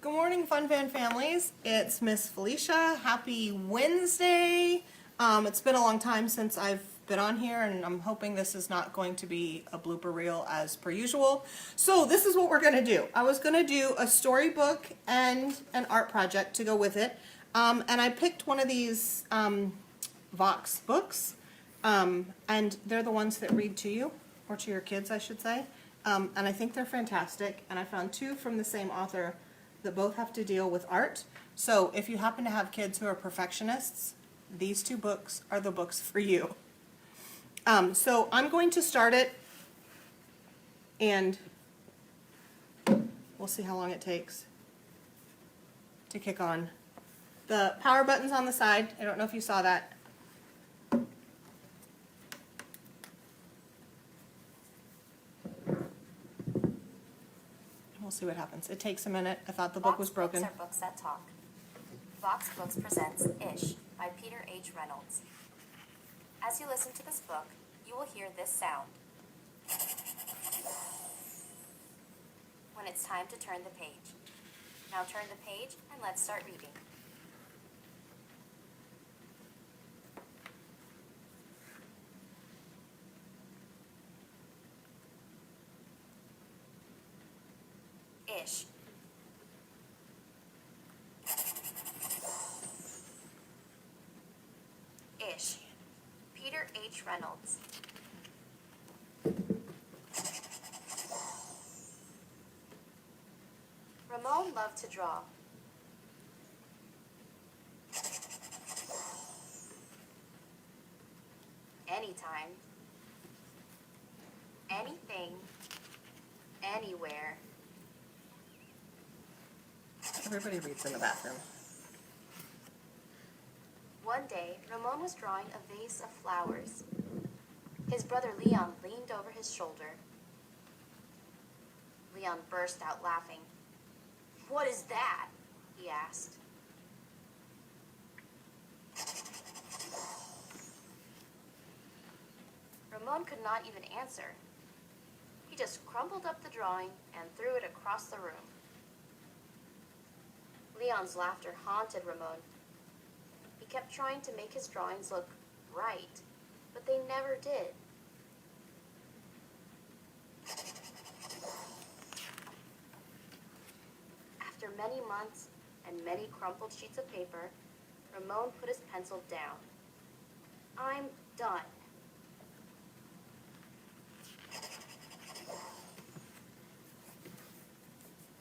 Good morning, Fun Fan families. It's Miss Felicia. Happy Wednesday. It's been a long time since I've been on here, and I'm hoping this is not going to be a blooper reel as per usual. So this is what we're going to do. I was going to do a storybook and an art project to go with it, and I picked one of these Vox books, and they're the ones that read to you, or to your kids, I should say. And I think they're fantastic, and I found two from the same author that both have to deal with art. So if you happen to have kids who are perfectionists, these two books are the books for you. So I'm going to start it, and we'll see how long it takes to kick on. The power button's on the side. I don't know if you saw that. We'll see what happens. It takes a minute. I thought the book was broken. Vox Books are books that talk. Vox Books presents Ish by Peter H. Reynolds. As you listen to this book, you will hear this sound when it's time to turn the page. Now turn the page and let's start reading. Ish. Ish. Peter H. Reynolds. Ramon loved to draw. Anytime. Anything. Anywhere. Everybody reads in the bathroom. One day, Ramon was drawing a vase of flowers. His brother Leon leaned over his shoulder. Leon burst out laughing. "What is that?" he asked. Ramon could not even answer. He just crumpled up the drawing and threw it across the room. Leon's laughter haunted Ramon. He kept trying to make his drawings look right, but they never did. After many months and many crumpled sheets of paper, Ramon put his pencil down. "I'm done."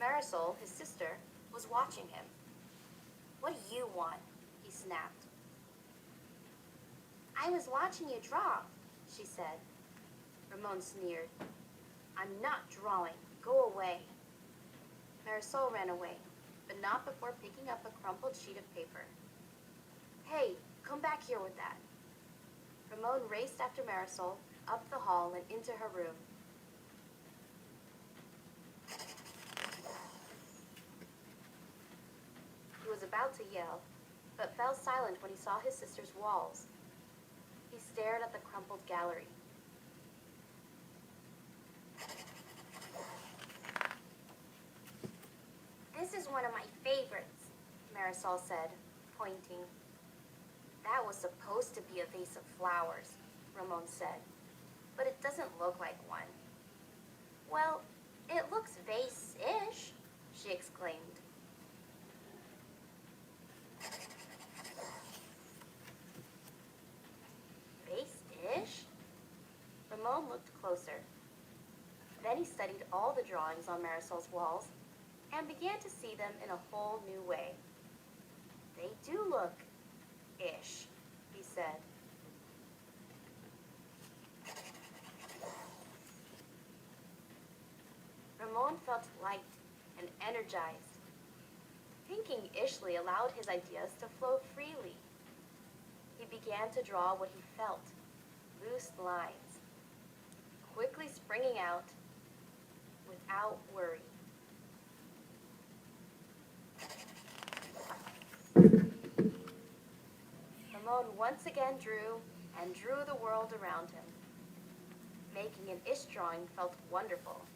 Marisol, his sister, was watching him. "What do you want?" he snapped. "I was watching you draw," she said. Ramon sneered. "I'm not drawing. Go away." Marisol ran away, but not before picking up a crumpled sheet of paper. "Hey, come back here with that." Ramon raced after Marisol, up the hall and into her room. He was about to yell, but fell silent when he saw his sister's walls. He stared at the crumpled gallery. "This is one of my favorites," Marisol said, pointing. "That was supposed to be a vase of flowers," Ramon said, "but it doesn't look like one." "Well, it looks vase-ish," she exclaimed. Vase-ish? Ramon looked closer. Then he studied all the drawings on Marisol's walls and began to see them in a whole new way. "They do look ish," he said. Ramon felt light and energized. Thinking ishly allowed his ideas to flow freely. He began to draw what he felt, loose lines, quickly springing out without worry. Ramon once again drew and drew the world around him. Making an ish drawing felt wonderful.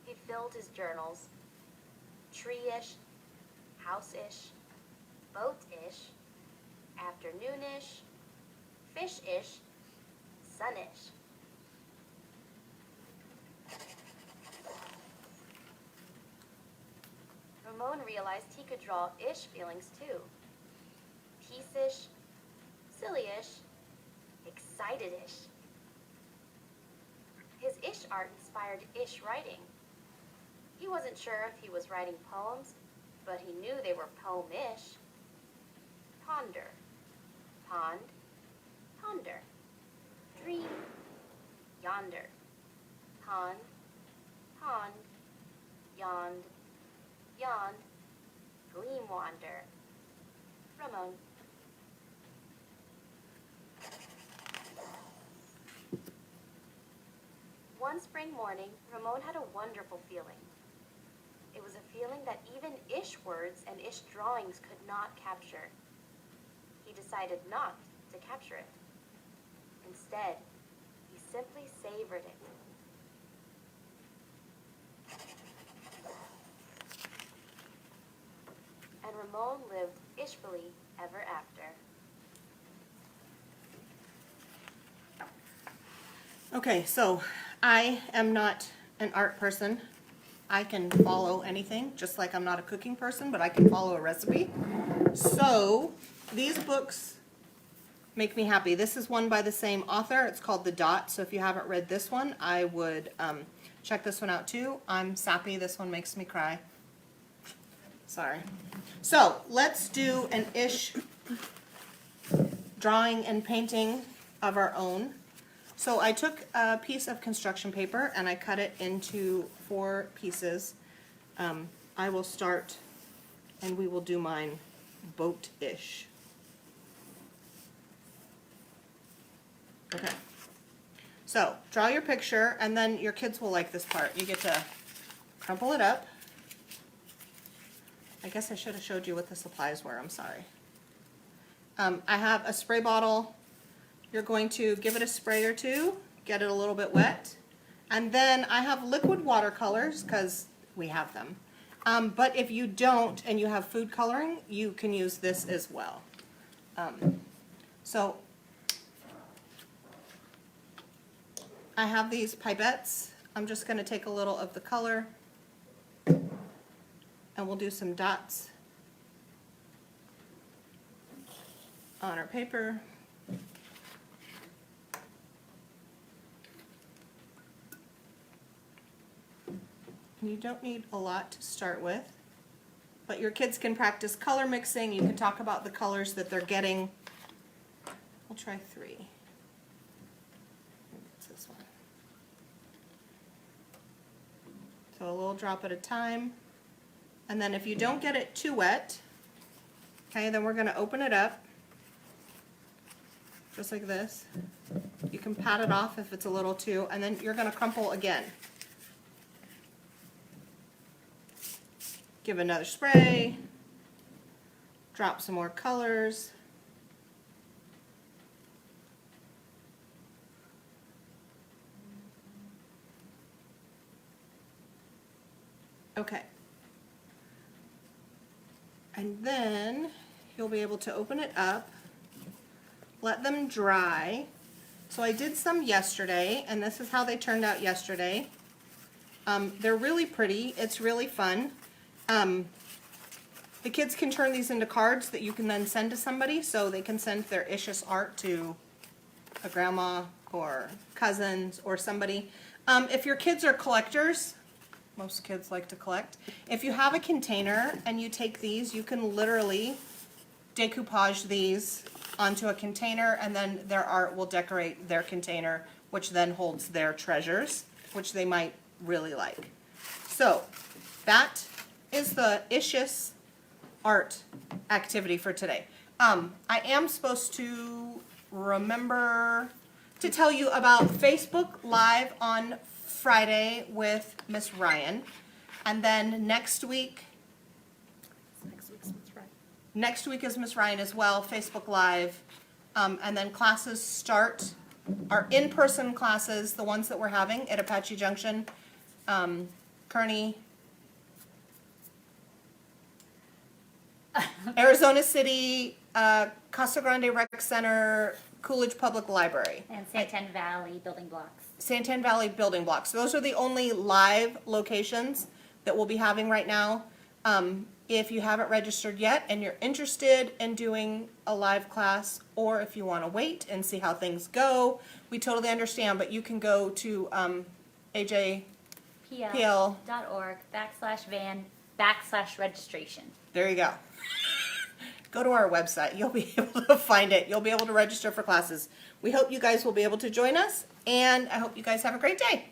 He filled his journals, tree-ish, house-ish, boat-ish, afternoon-ish, fish-ish, sun-ish. Ramon realized he could draw ish feelings too. Peace-ish, silly-ish, excited-ish. His ish art inspired ish writing. He wasn't sure if he was writing poems, but he knew they were poem-ish. Ponder, pond, ponder. Dream, yonder. Pond, pond, yond, yond. Gleam wander. Ramon. One spring morning, Ramon had a wonderful feeling. It was a feeling that even ish words and ish drawings could not capture. He decided not to capture it. Instead, he simply savored it. And Ramon lived ishfully ever after. Okay, so I am not an art person. I can follow anything, just like I'm not a cooking person, but I can follow a recipe. So these books make me happy. This is one by the same author. It's called The Dot. So if you haven't read this one, I would check this one out too. I'm sappy. This one makes me cry. Sorry. So let's do an ish drawing and painting of our own. So I took a piece of construction paper and I cut it into 4 pieces. I will start and we will do mine boat-ish. Okay. So draw your picture and then your kids will like this part. You get to crumple it up. I guess I should have showed you what the supplies were. I'm sorry. I have a spray bottle. You're going to give it a spray or two, get it a little bit wet. And then I have liquid watercolors because we have them. But if you don't and you have food coloring, you can use this as well. So I have these pipettes. I'm just going to take a little of the color and we'll do some dots on our paper. You don't need a lot to start with, but your kids can practice color mixing. You can talk about the colors that they're getting. We'll try 3. It's this one. So a little drop at a time. And then if you don't get it too wet, okay, then we're going to open it up, just like this. You can pat it off if it's a little too, and then you're going to crumple again. Give another spray, drop some more colors. Okay. And then you'll be able to open it up, let them dry. So I did some yesterday, and this is how they turned out yesterday. They're really pretty. It's really fun. The kids can turn these into cards that you can then send to somebody, so they can send their ishish art to a grandma or cousins or somebody. If your kids are collectors, most kids like to collect. If you have a container and you take these, you can literally decoupage these onto a container, and then their art will decorate their container, which then holds their treasures, which they might really like. So that is the Ishish art activity for today. I am supposed to remember to tell you about Facebook Live on Friday with Miss Ryan, and then next week is Miss Ryan as well, Facebook Live, and then classes start, our in-person classes, the ones that we're having at Apache Junction, Kearney, Arizona City, Casa Grande Rec Center, Coolidge Public Library. And Santan Valley Building Blocks. Santan Valley Building Blocks. So those are the only live locations that we'll be having right now. If you haven't registered yet and you're interested in doing a live class, or if you want to wait and see how things go, we totally understand, but you can go to AJ. PL. PL.org/van/registration. There you go. Go to our website. You'll be able to find it. You'll be able to register for classes. We hope you guys will be able to join us, and I hope you guys have a great day.